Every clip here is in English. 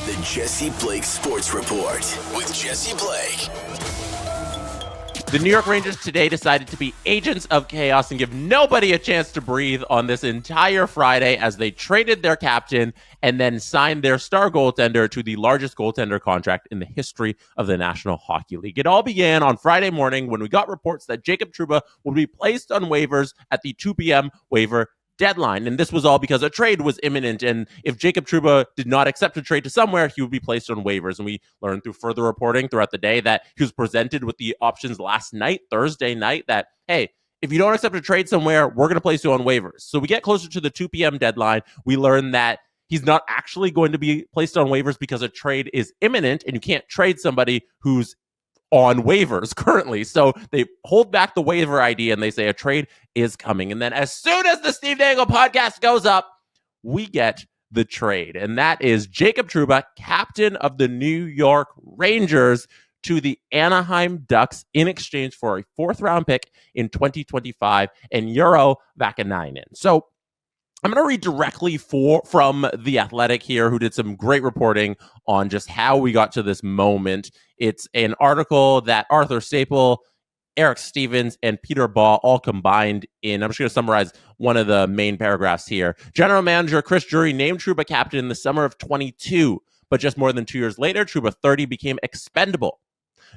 The Jesse Blake Sports Report with Jesse Blake. The New York Rangers today decided to be agents of chaos and give nobody a chance to breathe on this entire Friday as they traded their captain and then signed their star goaltender to the largest goaltender contract in the history of the National Hockey League. It all began on Friday morning when we got reports that Jacob Trouba would be placed on waivers at the 2 p.m. waiver deadline. And this was all because a trade was imminent. And if Jacob Trouba did not accept a trade to somewhere, he would be placed on waivers. And we learned through further reporting throughout the day that he was presented with the options last night, Thursday night, that, hey, if you don't accept a trade somewhere, we're going to place you on waivers. So we get closer to the 2 p.m. deadline. We learn that he's not actually going to be placed on waivers because a trade is imminent and you can't trade somebody who's on waivers currently. So they hold back the waiver ID and they say a trade is coming. And then as soon as the Steve Dangle podcast goes up, we get the trade. And that is Jacob Trouba, captain of the New York Rangers, to the Anaheim Ducks in exchange for a 4th-round pick in 2025 and Euro Vakanainen. So I'm going to read directly from The Athletic here, who did some great reporting on just how we got to this moment. It's an article that Arthur Staple, Eric Stevens, and Peter Baugh all combined in. I'm just going to summarize one of the main paragraphs here. General manager Chris Drury named Trouba captain in the summer of 22, but just more than 2 years later, Trouba 30 became expendable.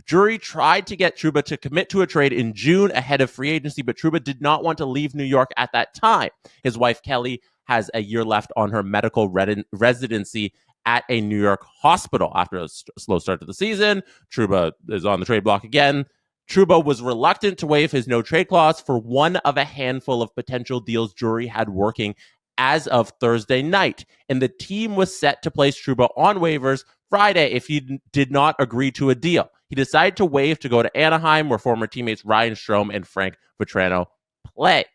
Drury tried to get Trouba to commit to a trade in June ahead of free agency, but Trouba did not want to leave New York at that time. His wife, Kelly, has a year left on her medical residency at a New York hospital. After a slow start to the season, Trouba is on the trade block again. Trouba was reluctant to waive his no-trade clause for one of a handful of potential deals Drury had working as of Thursday night, and the team was set to place Trouba on waivers Friday if he did not agree to a deal. He decided to waive to go to Anaheim, where former teammates Ryan Strome and Frank Vatrano play.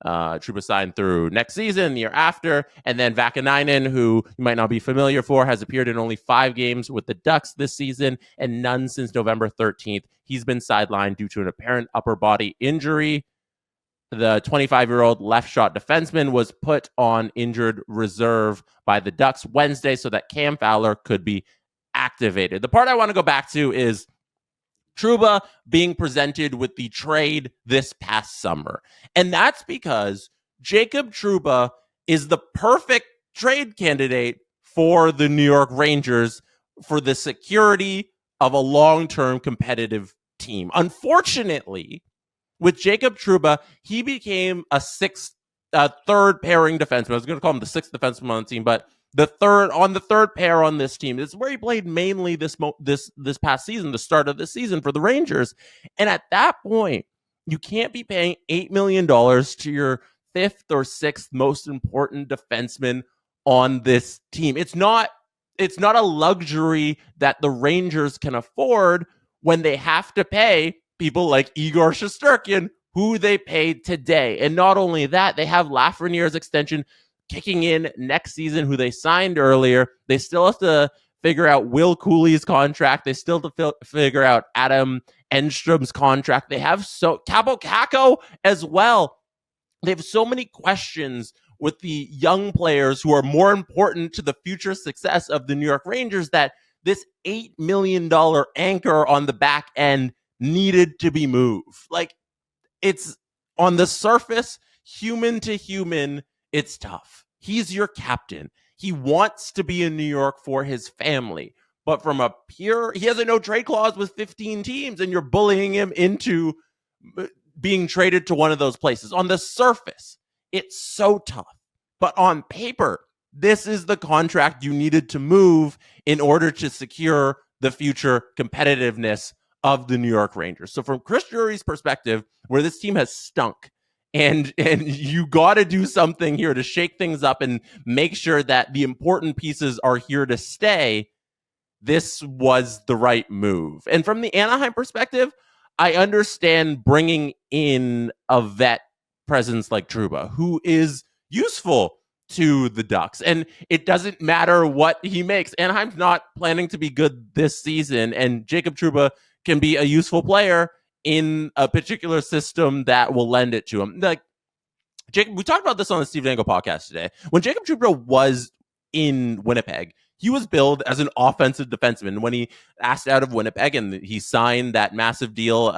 Trouba signed through next season, the year after, and then Vakanainen, who you might not be familiar for, has appeared in only 5 games with the Ducks this season and none since November 13th. He's been sidelined due to an apparent upper body injury. The 25-year-old left-shot defenseman was put on injured reserve by the Ducks Wednesday so that Cam Fowler could be activated. The part I want to go back to is Trouba being presented with the trade this past summer. And that's because Jacob Trouba is the perfect trade candidate for the New York Rangers for the security of a long-term competitive team. Unfortunately, with Jacob Trouba, he became a third pairing defenseman. I was going to call him the 6th defenseman on the team, but the third pair on this team. This is where he played mainly this past season, the start of the season for the Rangers. And at that point, you can't be paying $8 million to your 5th or 6th most important defenseman on this team. It's not a luxury that the Rangers can afford when they have to pay people like Igor Shesterkin, who they paid today. And not only that, they have Lafreniere's extension kicking in next season, who they signed earlier. They still have to figure out Will Cooley's contract. They still have to figure out Adam Enstrom's contract. They have Cabo Caco as well. They have so many questions with the young players who are more important to the future success of the New York Rangers that this $8 million anchor on the back end needed to be moved. Like, it's on the surface, human to human, it's tough. He's your captain. He wants to be in New York for his family. But from he has a no-trade clause with 15 teams, and you're bullying him into being traded to one of those places. On the surface, it's so tough. But on paper, this is the contract you needed to move in order to secure the future competitiveness of the New York Rangers. So from Chris Drury's perspective, where this team has stunk, and you got to do something here to shake things up and make sure that the important pieces are here to stay, this was the right move. And from the Anaheim perspective, I understand bringing in a vet presence like Trouba, who is useful to the Ducks. And it doesn't matter what he makes. Anaheim's not planning to be good this season, and Jacob Trouba can be a useful player in a particular system that will lend it to him. Like, we talked about this on the Steve Dangle podcast today. When Jacob Trouba was in Winnipeg. He was billed as an offensive defenseman when he asked out of Winnipeg and he signed that massive deal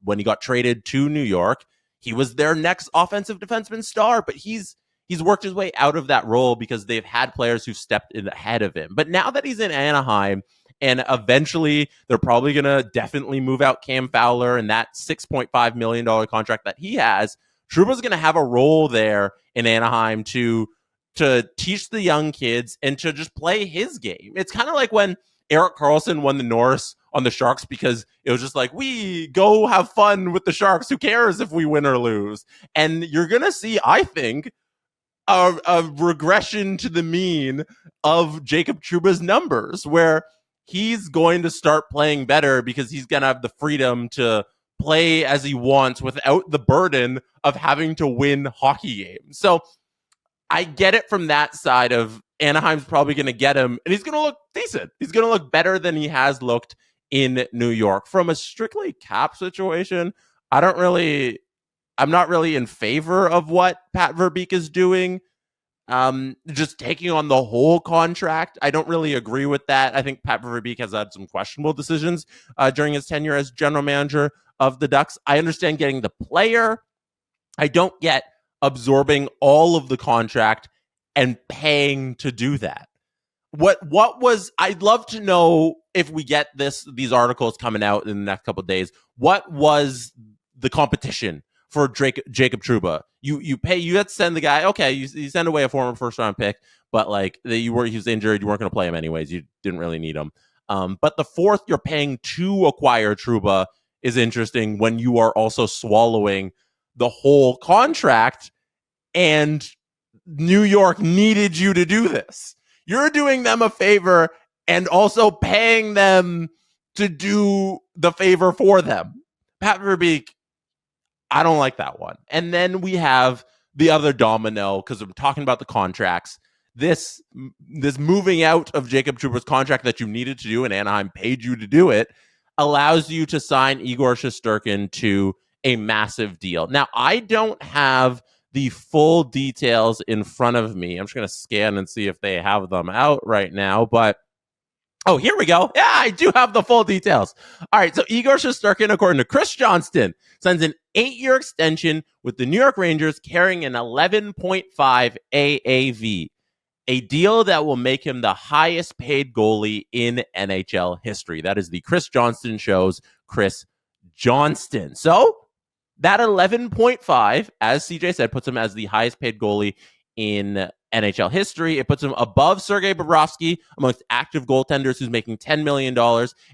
when he got traded to New York. He was their next offensive defenseman star, but he's worked his way out of that role because they've had players who stepped in ahead of him. But now that he's in Anaheim, and eventually they're probably going to definitely move out Cam Fowler and that $6.5 million contract that he has, Trouba's going to have a role there in Anaheim to teach the young kids and to just play his game. It's kind of like when Erik Karlsson won the Norris on the Sharks, because it was just like, we go have fun with the Sharks. Who cares if we win or lose? And you're going to see, I think, a regression to the mean of Jacob Trouba's numbers, where he's going to start playing better because he's going to have the freedom to play as he wants without the burden of having to win hockey games. So I get it from that side of Anaheim's probably going to get him, and he's going to look decent. He's going to look better than he has looked in New York. From a strictly cap situation, I'm not really in favor of what Pat Verbeek is doing. Just taking on the whole contract, I don't really agree with that. I think Pat Verbeek has had some questionable decisions during his tenure as general manager of the Ducks. I understand getting the player. I don't get absorbing all of the contract and paying to do that. I'd love to know, if we get these articles coming out in the next couple of days, what was the competition for Jacob Trouba? You had to send the guy, okay, you send away a former first round pick, but like he was injured, you weren't going to play him anyways, you didn't really need him. But the fourth you're paying to acquire Trouba is interesting when you are also swallowing the whole contract, and New York needed you to do this. You're doing them a favor and also paying them to do the favor for them. Pat Verbeek, I don't like that one. And then we have the other domino, because I'm talking about the contracts. This moving out of Jacob Trouba's contract that you needed to do, and Anaheim paid you to do it, allows you to sign Igor Shesterkin to a massive deal. Now, I don't have the full details in front of me. I'm just going to scan and see if they have them out right now, but oh, here we go. Yeah, I do have the full details. All right, so Igor Shesterkin, according to Chris Johnston, signs an 8-year extension with the New York Rangers carrying an 11.5 AAV, a deal that will make him the highest paid goalie in NHL history. That is the Chris Johnston Show's Chris Johnston. So that 11.5, as CJ said, puts him as the highest paid goalie in NHL history. It puts him above Sergei Bobrovsky amongst active goaltenders, who's making $10 million.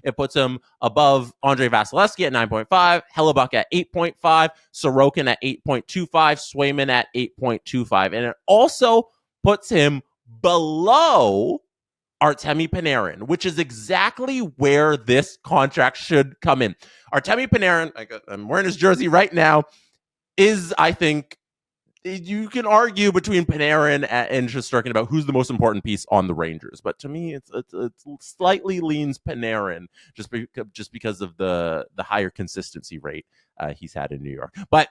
It puts him above Andrei Vasilevsky at 9.5, Hellebuck at 8.5, Sorokin at 8.25, Swayman at 8.25. And it also puts him below Artemi Panarin, which is exactly where this contract should come in. Artemi Panarin, I'm wearing his jersey right now, is, I think, you can argue between Panarin and Shesterkin about who's the most important piece on the Rangers, but to me, it slightly leans Panarin just because of the higher consistency rate he's had in New York. But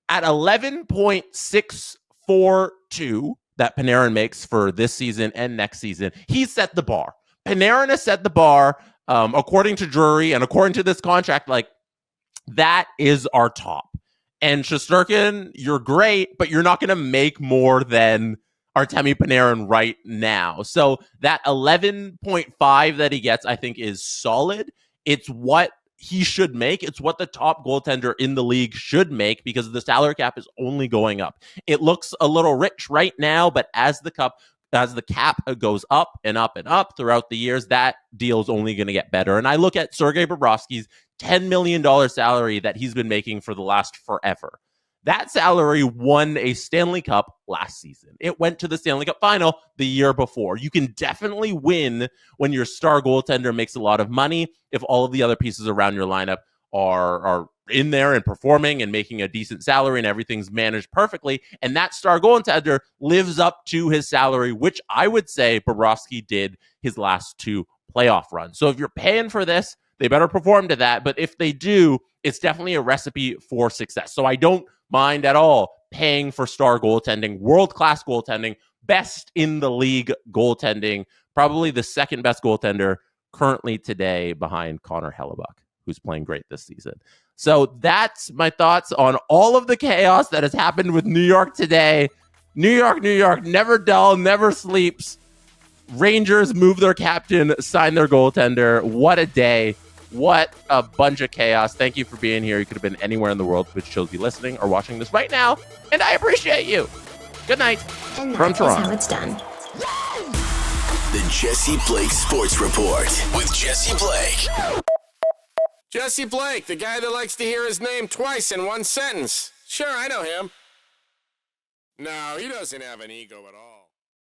at 11.642 that Panarin makes for this season and next season, he set the bar. Panarin has set the bar, according to Drury and according to this contract. Like, that is our top. And Shesterkin, you're great, but you're not going to make more than Artemi Panarin right now. So that 11.5 that he gets, I think, is solid. It's what he should make. It's what the top goaltender in the league should make, because the salary cap is only going up. It looks a little rich right now, but as the cap goes up and up and up throughout the years, that deal is only going to get better. And I look at Sergei Bobrovsky's $10 million salary that he's been making for the last forever. That salary won a Stanley Cup last season. It went to the Stanley Cup final the year before. You can definitely win when your star goaltender makes a lot of money if all of the other pieces around your lineup are in there and performing and making a decent salary and everything's managed perfectly. And that star goaltender lives up to his salary, which I would say Bobrovsky did his last two playoff runs. So if you're paying for this, they better perform to that. But if they do, it's definitely a recipe for success. So I don't mind at all paying for star goaltending, world-class goaltending, best in the league goaltending, probably the second best goaltender currently today behind Connor Hellebuck, who's playing great this season. So that's my thoughts on all of the chaos that has happened with New York today. New York, never dull, never sleeps. Rangers move their captain, sign their goaltender. What a day. What a bunch of chaos. Thank you for being here. You could have been anywhere in the world, but chose to be listening or watching this right now, and I appreciate you. Good night And from that is Toronto. how it's done. The Jesse Blake Sports Report with Jesse Blake. Jesse Blake, the guy that likes to hear his name twice in one sentence. Sure, I know him. No, he doesn't have an ego at all.